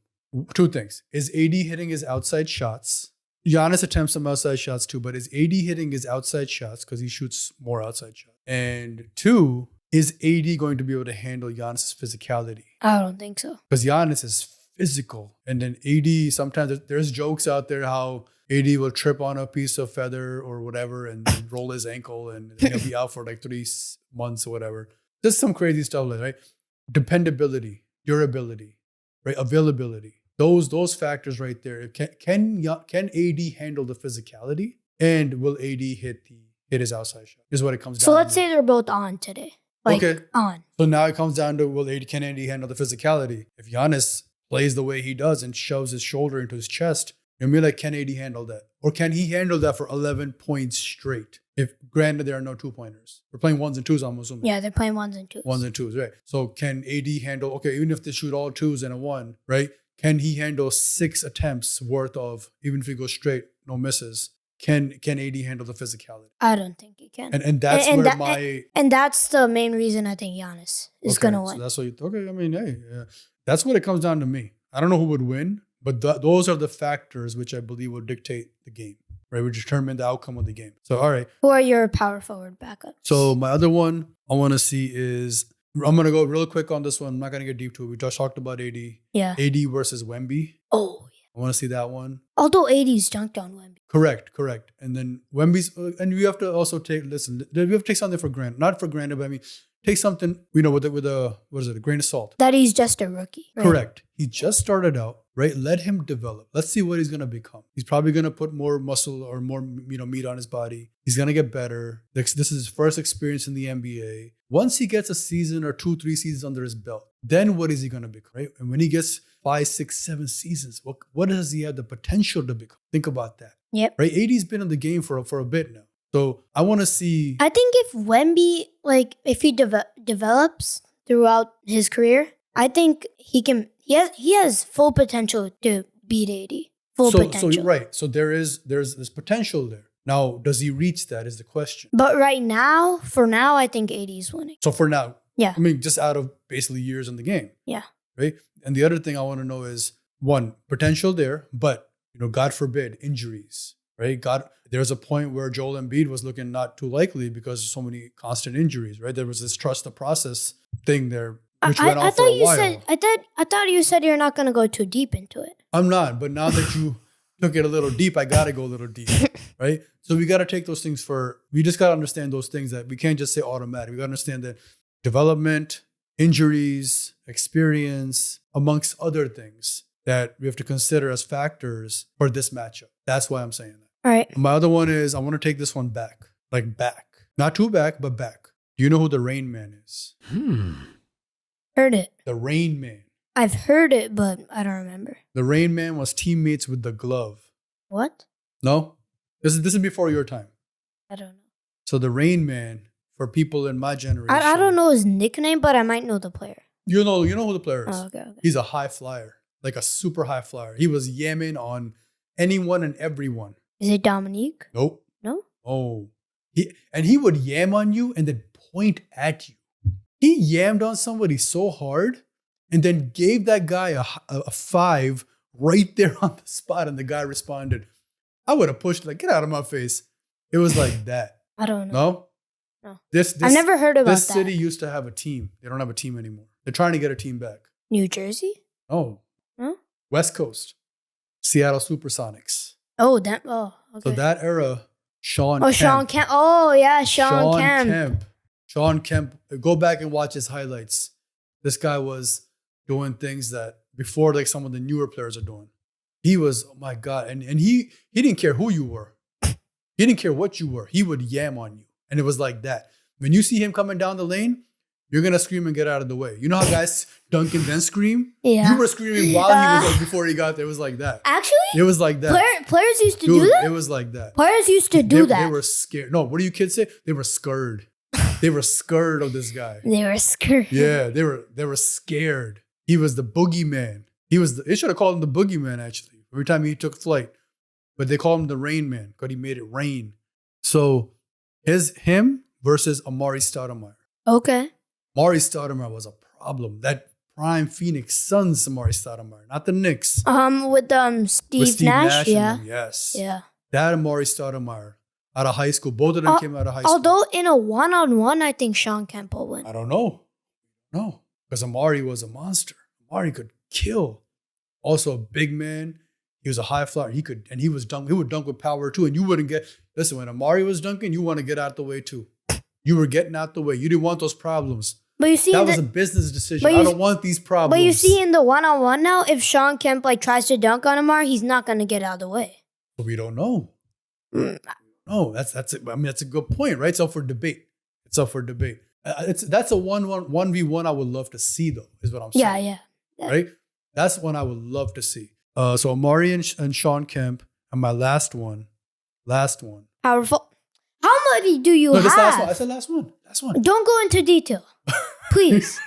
two things. Is AD hitting his outside shots? Giannis attempts some outside shots too, but is AD hitting his outside shots because he shoots more outside shots? And two, is AD going to be able to handle Giannis' physicality? I don't think so. Because Giannis is physical. And then AD, sometimes there's jokes out there how AD will trip on a piece of feather or whatever and roll his ankle and he'll be out for like 3 months or whatever. Just some crazy stuff like that, right? Dependability, durability, right? Availability. Those factors right there. Can AD handle the physicality? And will AD hit his outside shot? Is what it comes down to. So let's say they're both on today. Okay. On. So now it comes down to can AD handle the physicality? If Giannis plays the way he does and shoves his shoulder into his chest, you'll be like, can AD handle that? Or can he handle that for 11 points straight? If granted there are no 2-pointers. We're playing 1s and 2s, I'm assuming. Yeah, they're playing 1s and 2s. 1s and 2s, right. So can AD handle, even if they shoot all 2s and a 1, right? Can he handle 6 attempts worth of, even if he goes straight, no misses, can AD handle the physicality? I don't think he can. And that's And where that- my And that's the main reason I think Giannis is okay, gonna so win. that's what you okay. I mean, hey, yeah. That's what it comes down to me. I don't know who would win, but those are the factors which I believe will dictate the game, right? Will determine the outcome of the game. So, all right. Who are your power forward backups? So my other one I want to see is I'm gonna go real quick on this one. I'm not gonna get deep to it. We just talked about AD. Yeah. AD versus Wemby. Oh, yeah. I want to see that one. Although 80's junked on Wemby. Correct. And then Wemby's, and we have to also listen, we have to take something for granted. Not for granted, but I mean, take something, with a grain of salt. That he's just a rookie. Right? Correct. He just started out, right? Let him develop. Let's see what he's going to become. He's probably going to put more muscle or more, meat on his body. He's going to get better. This is his first experience in the NBA. Once he gets a season or 2-3 seasons under his belt, then what is he going to become, right? And when he gets 5, 6, 7 seasons, what does he have the potential to become? Think about that. Yep. Right? AD's been in the game for a bit now. So I want to see. I think if Wemby, if he develops throughout his career, I think he can. He has full potential to beat 80. Full potential. So right. So there's potential there. Now, does he reach that is the question. But for now, I think 80 is winning. So for now, yeah. I mean, just out of basically years in the game. Yeah. Right. And the other thing I want to know is one, potential there, but God forbid injuries. Right. There's a point where Joel Embiid was looking not too likely because of so many constant injuries. Right. There was this trust the process thing there, which went on for a while. I thought you said you're not going to go too deep into it. I'm not, but now that you took it a little deep, I got to go a little deep, right? So we got to take those things we just got to understand those things that we can't just say automatic. We got to understand that development, injuries, experience, amongst other things that we have to consider as factors for this matchup. That's why I'm saying that. All right. My other one is I want to take this one back. Not too back, but back. Do you know who the Rain Man is? Heard it. The Rain Man. I've heard it, but I don't remember. The Rain Man was teammates with the Glove. What? No? This is before your time. I don't know. So the Rain Man, for people in my generation. I don't know his nickname, but I might know the player. You know who the player is. Oh, okay. He's a high flyer, like a super high flyer. He was yamming on anyone and everyone. Is it Dominique? Nope. No? Oh. He would yam on you and then point at you. He yammed on somebody so hard and then gave that guy a 5 right there on the spot, and the guy responded. I would have pushed get out of my face. It was like that. I don't know. No? No. I've never heard about this that. This city used to have a team. They don't have a team anymore. They're trying to get a team back. New Jersey? Oh. Huh? West Coast. Seattle Supersonics. Oh, that. Oh, okay. So that era, Sean Kemp. Oh, yeah, Sean Kemp. Sean Kemp. Go back and watch his highlights. This guy was doing things that before some of the newer players are doing. He was, oh my God. And he didn't care who you were. He didn't care what you were. He would yam on you. And it was like that. When you see him coming down the lane, you're going to scream and get out of the way. You know how guys dunk and then scream? Yeah. You were screaming while he was before he got there. It was like that. Actually? It was like that. Players used to do that? It was like that. Players used to do that. They were scared. No, what do you kids say? They were scared. They were scared of this guy. They were scared. Yeah, they were scared. He was the boogeyman. They should have called him the boogeyman, actually, every time he took flight. But they called him the Rain Man because he made it rain. So him versus Amari Stoudemire. Okay. Amari Stoudemire was a problem. That prime Phoenix Suns Amari Stoudemire, not the Knicks. With Steve Nash, yeah. Yes. Yeah. That Amari Stoudemire out of high school. Both of them came out of high school. Although in a one-on-one, I think Sean Kemp will win. I don't know. No. Because Amari was a monster. Amari could kill. Also a big man. He was a high flyer. He would dunk with power too. And you wouldn't listen, when Amari was dunking, you want to get out the way too. You were getting out the way. You didn't want those problems. But you see, that was a business decision. I don't want these problems. But you see in the one-on-one now, if Sean Kemp tries to dunk on Amari, he's not going to get out of the way. But we don't know. No, that's it. I mean, that's a good point, right? It's up for debate. That's a 1v1 I would love to see, though, is what I'm saying. Yeah. Right? That's one I would love to see. So Amari and Sean Kemp, and my last one. Powerful. How many do you have? This last one. I said last one. Don't go into detail. Please.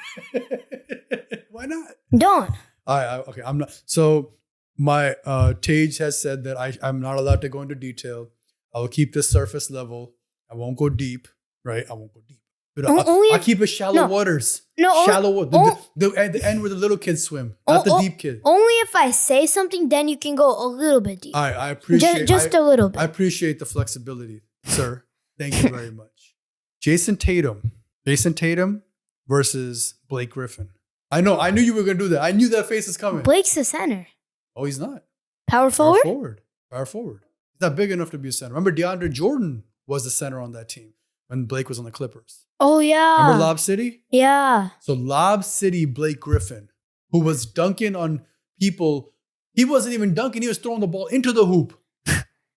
Why not? Don't. All right. Okay. I'm not. So my Tej has said that I'm not allowed to go into detail. I will keep this surface level. I won't go deep, right? I won't go deep. But Only I if- keep it shallow waters. No, Shallow water. The end where the little kids swim, not the deep kid. Only if I say something, then you can go a little bit deep. I appreciate Just a little bit. I appreciate the flexibility, sir. Thank you very much. Jason Tatum versus Blake Griffin. I knew you were gonna do that. I knew that face is coming. Blake's the center. Oh, he's not. Power forward? Power forward. He's not big enough to be a center. Remember, DeAndre Jordan was the center on that team when Blake was on the Clippers. Oh, yeah. Remember Lob City? Yeah. So Lob City Blake Griffin, who was dunking on people. He wasn't even dunking. He was throwing the ball into the hoop.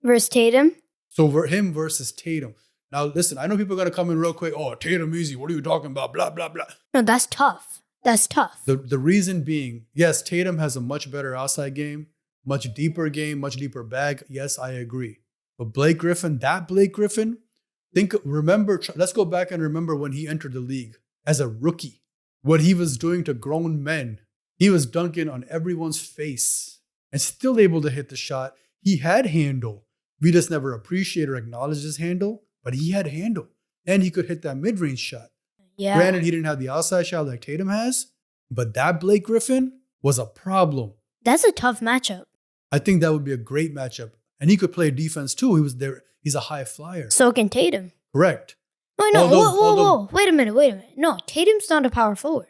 Versus Tatum? So him versus Tatum. Now, listen, I know people are going to come in real quick. Oh, Tatum easy. What are you talking about? Blah, blah, blah. No, that's tough. That's tough. The reason being, yes, Tatum has a much better outside game, much deeper bag. Yes, I agree. But Blake Griffin, let's go back and remember when he entered the league as a rookie, what he was doing to grown men. He was dunking on everyone's face and still able to hit the shot. He had handle. We just never appreciate or acknowledge his handle, but he had handle. And he could hit that mid-range shot. Yeah. Granted, he didn't have the outside shot like Tatum has, but that Blake Griffin was a problem. That's a tough matchup. I think that would be a great matchup. And he could play defense too. He was there. He's a high flyer. So can Tatum. Correct. Oh, no. Although- Whoa. Wait a minute. No, Tatum's not a power forward.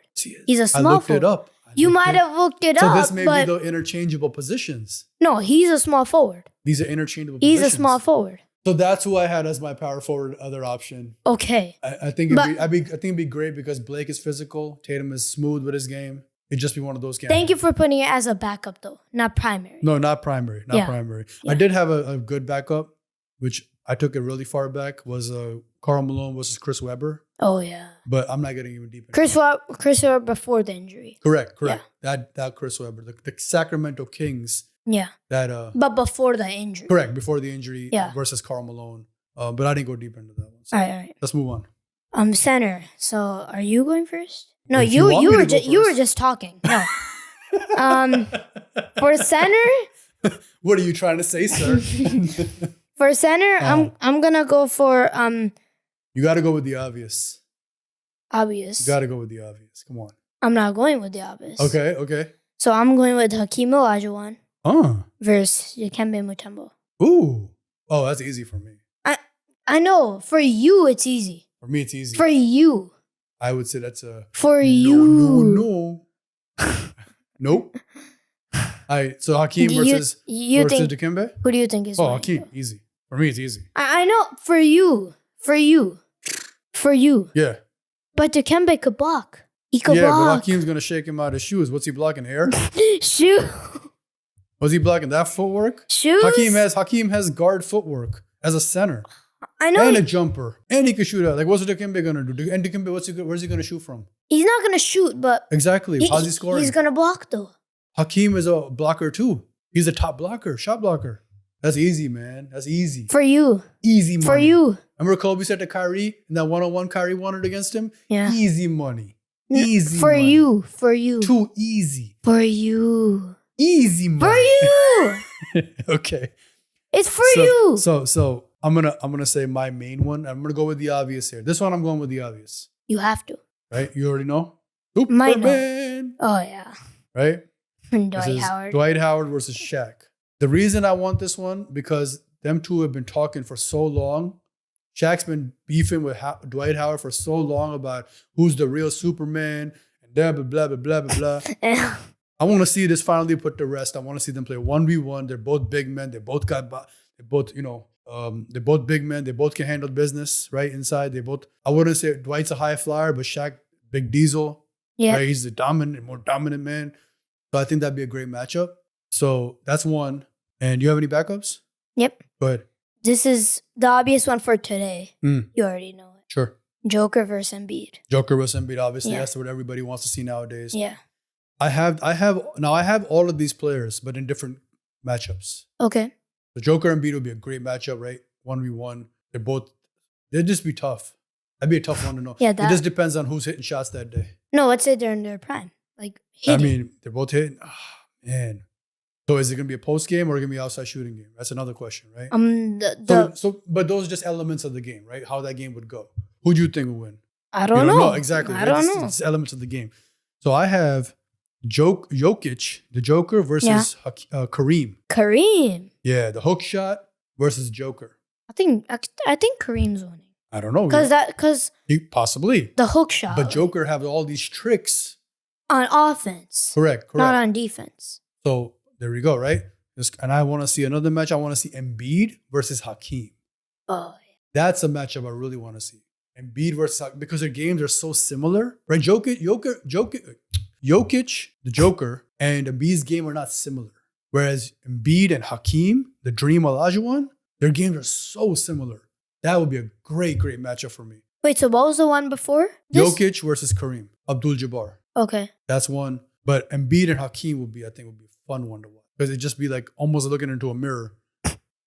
He's a small I looked forward. it up. You might have looked it So up, this may but be the interchangeable positions. no, he's a small forward. These are interchangeable He's positions. a small forward. So that's who I had as my power forward other option. Okay. I think it'd be great because Blake is physical. Tatum is smooth with his game. It'd just be one of those games. Thank you for putting it as a backup, though, not primary. No, not primary. Not Yeah. primary. Yeah. I did have a good backup, which I took it really far back, was Karl Malone versus Chris Webber. Oh, yeah. But I'm not getting even deep into Chris Webber before the injury. Correct. That Chris Webber. The Sacramento Kings. Yeah. That But before the injury. correct, before the injury Yeah. versus Karl Malone. But I didn't go deep into that one. So All right. let's move on. Center. So are you going first? No, If you want you me were to go just you were first. just talking. No. For center, What are you trying to say, sir? I'm gonna go for You got to go with the obvious. obvious. You got to go with the obvious. Come on. I'm not going with the obvious. Okay. So I'm going with Hakeem Olajuwon Oh. versus Dikembe Mutombo. Ooh. Oh, that's easy for me. I know for you it's easy. For me, it's easy. For you. I would say that's a For you. No. Nope. All right. So Hakeem versus think Dikembe? who do you think is Oh, winning? Hakeem. Easy. For me, it's easy. I know for you. Yeah. But Dikembe could block. He could Yeah, but block. Hakeem's going to shake him out his shoes. What's he blocking? Air? Shoot. Was he blocking that footwork? Shoes. Hakeem has guard footwork as a center. I know And a jumper. And he can shoot out. Like, what's Dikembe going to do? And Dikembe, where's he going to shoot from? he's not gonna shoot, but Exactly. How's he scoring? he's gonna block though. Hakeem is a blocker too. He's a top blocker, shot blocker. That's easy, man. That's easy. For you. Easy money. For you. Remember Kobe said to Kyrie in that one-on-one Kyrie wanted against him? Yeah. Easy money. Easy For money. you. For you. Too easy. For you. Easy money. For you. Okay. It's for you. So I'm gonna say my main one. I'm gonna go with the obvious here. This one I'm going with the obvious. You have to. Right? You already know? Might know. Superman. Oh yeah. Right? Dwight This is Howard. Dwight Howard versus Shaq. The reason I want this one, because them two have been talking for so long. Shaq's been beefing with Dwight Howard for so long about who's the real Superman and blah, blah, blah, blah, blah, blah. I want to see this finally put to rest. I want to see them play 1v1. They're both big men. They both they're both big men. They both can handle business, right? Inside. I wouldn't say Dwight's a high flyer, but Shaq, big diesel. Yeah. Right? He's a more dominant man. So I think that'd be a great matchup. So that's one. And you have any backups? Yep. Go ahead. This is the obvious one for today. Mm. You already know it. Sure. Joker versus Embiid. Joker versus Embiid, obviously. Yeah. That's what everybody wants to see nowadays. Yeah. I have all of these players, but in matchups. Okay. The Joker and Embiid would be a great matchup, right? 1v1. They'd just be tough. That'd be a tough one to know. Yeah, it just depends on who's hitting shots that day. No, let's say they're in their prime. Like hitting. I mean, they're both hitting. Oh, man. So is it going to be a post game or going to be an outside shooting game? That's another question, right? But those are just elements of the game, right? How that game would go. Who do you think will win? I don't know. No, exactly. I don't know. It's elements of the game. So I have Jokic, the Joker, versus Kareem. Kareem. Yeah, the hook shot versus Joker. I think Kareem's winning. I don't know. Because possibly the hook shot. But Joker have all these tricks on offense. Correct. Not on defense. So there we go, right? And I want to see another match. I want to see Embiid versus Hakeem. Oh, yeah. That's a matchup I really want to see. Embiid versus Hakeem, because their games are so similar, right? Jokic, the Joker, and Embiid's game are not similar. Whereas Embiid and Hakeem, the Dream Olajuwon, their games are so similar. That would be a great, great matchup for me. Wait, so what was the one before this? Jokic versus Kareem Abdul-Jabbar. Okay. That's one. But Embiid and Hakeem would be a fun one to watch. Because it'd just be like almost looking into a mirror.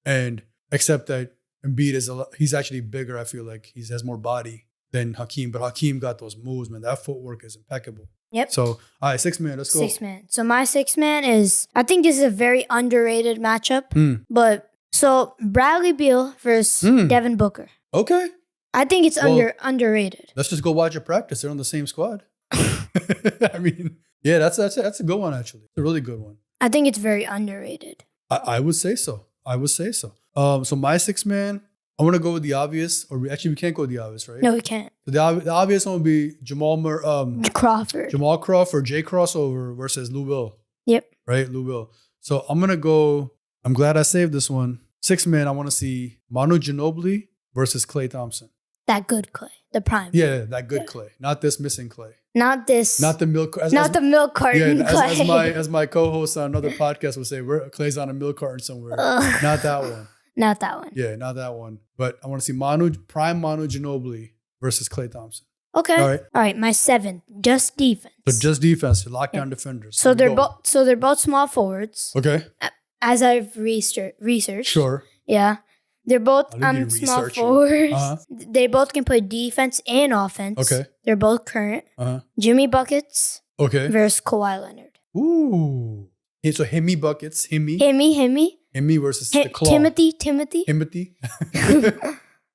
And except that Embiid he's actually bigger, I feel like. He has more body than Hakeem. But Hakeem got those moves, man. That footwork is impeccable. Yep. So, all right, 6-man, let's go. 6-man. So my 6-man is, I think this is a very underrated matchup. But, so Bradley Beal versus Devin Booker. Okay. I think it's underrated. Let's just go watch a practice. They're on the same squad. I mean, yeah, that's a good one, actually. It's a really good one. I think it's very underrated. I would say so. So my 6-man, I want to go with the obvious, or we can't go with the obvious, right? No, we can't. So the obvious one would be Crawford. Jamal Crawford, Jay Crossover versus Lou Will. Yep. Right, Lou Will. So I'm going to go, I'm glad I saved this one. 6-man, I want to see Manu Ginobili versus Klay Thompson. That good Klay. The prime. Yeah, that good Klay. Not this missing Klay. Not this. Not the milk. The milk carton Klay. As my co-host on another podcast would say, Klay's on a milk carton somewhere. Not that one. Not that one. Yeah, not that one. But I want to see prime Manu Ginobili versus Klay Thompson. Okay. All right. My 7th, just defense. So just defense, lockdown defenders. So they're both small forwards. Okay. As I've researched. Sure. Yeah. They're both small forwards. Uh-huh. They both can play defense and offense. Okay. They're both current. Uh-huh. Jimmy Buckets. Okay. Versus Kawhi Leonard. Ooh. Hey, so Himmy Buckets. Himmy versus the Claw. Timothy.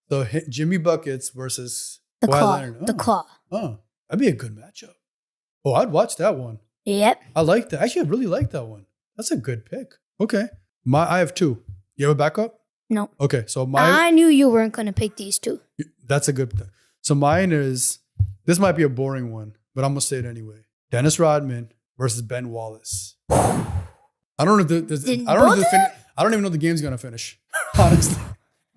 So Jimmy Buckets versus the Kawhi Claw. Leonard. The Claw. Oh, that'd be a good matchup. Oh, I'd watch that one. Yep. I like that. Actually, I really like that one. That's a good pick. Okay. I have 2. You have a backup? No. Okay. So I knew you weren't going to pick these 2. That's a good thing. So mine is, this might be a boring one, but I'm going to say it anyway. Dennis Rodman versus Ben Wallace. I don't know I don't even know the game's going to finish, honestly.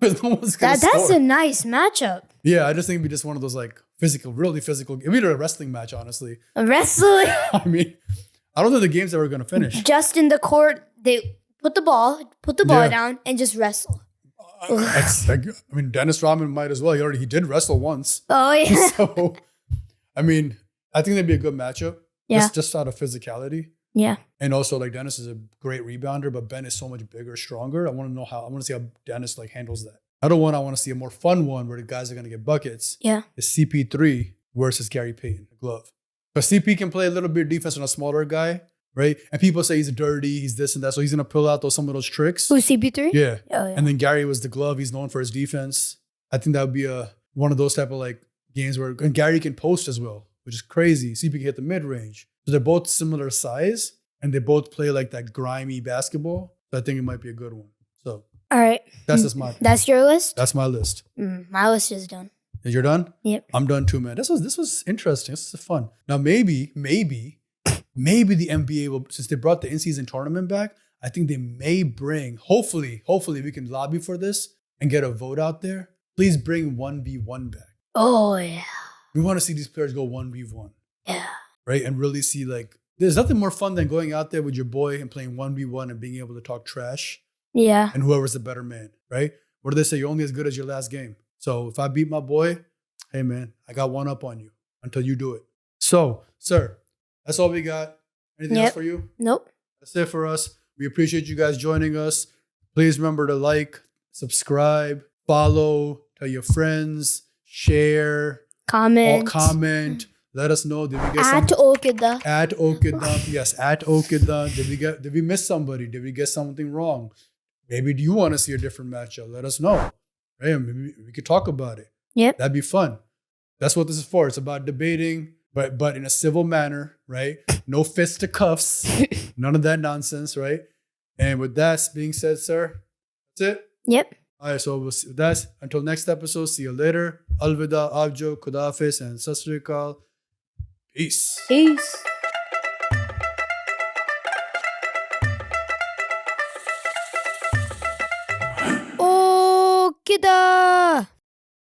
No one's gonna that's score. A nice matchup. Yeah, I just think it'd be just one of those like really physical. It'd be a wrestling match, honestly. Wrestling? I mean, I don't think the game's ever going to finish. Just in the court, they put the ball down and just wrestle. I mean, Dennis Rodman might as well. He did wrestle once. Oh, yeah. So, I mean, I think that'd be a good matchup. Yeah. Just out of physicality. Yeah. And also, like, Dennis is a great rebounder, but Ben is so much bigger, stronger. I want to see how Dennis handles that. I want to see a more fun one where the guys are going to get buckets. Yeah. Is CP3 versus Gary Payton, the glove. But CP can play a little bit of defense on a smaller guy, right? And people say he's dirty, he's this and that, so he's going to pull out some of those tricks. Who's CP3? Yeah. Oh, yeah. And then Gary was the glove. He's known for his defense. I think that would be one of those type of games where Gary can post as well, which is crazy. CP can hit the mid-range. So they're both similar size, and they both play that grimy basketball. So I think it might be a good one. So all right. That's just my. That's your list? That's my list. My list is done. You're done? Yep. I'm done too, man. This was interesting. This is fun. Now maybe the NBA will, since they brought the in-season tournament back, I think they may bring, hopefully we can lobby for this and get a vote out there. Please bring 1v1 back. Oh, yeah. We want to see these players go 1v1. Yeah. Right? And really see there's nothing more fun than going out there with your boy and playing 1v1 and being able to talk trash. Yeah. And whoever's the better man, right? What do they say? You're only as good as your last game. So if I beat my boy, hey man, I got one up on you until you do it. So, sir, that's all we got. Anything else for you? Nope. That's it for us. We appreciate you guys joining us. Please remember to subscribe, follow, tell your friends, share, comment, Let us know. Did we get At Oh Kiddan. At Oh Kiddan. Yes, at Oh Kiddan. Did we miss somebody? Did we get something wrong? Maybe do you want to see a different matchup? Let us know. Right? Maybe we could talk about it. Yep. That'd be fun. That's what this is for. It's about debating, but in a civil manner, right? No fisticuffs. None of that nonsense, right? And with that being said, sir, that's it. Yep. All right, so that's until next episode. See you later. Alvida, Avjo, Kudafis, and Sat Sri Akal. Peace. Peace. Oh Kiddan.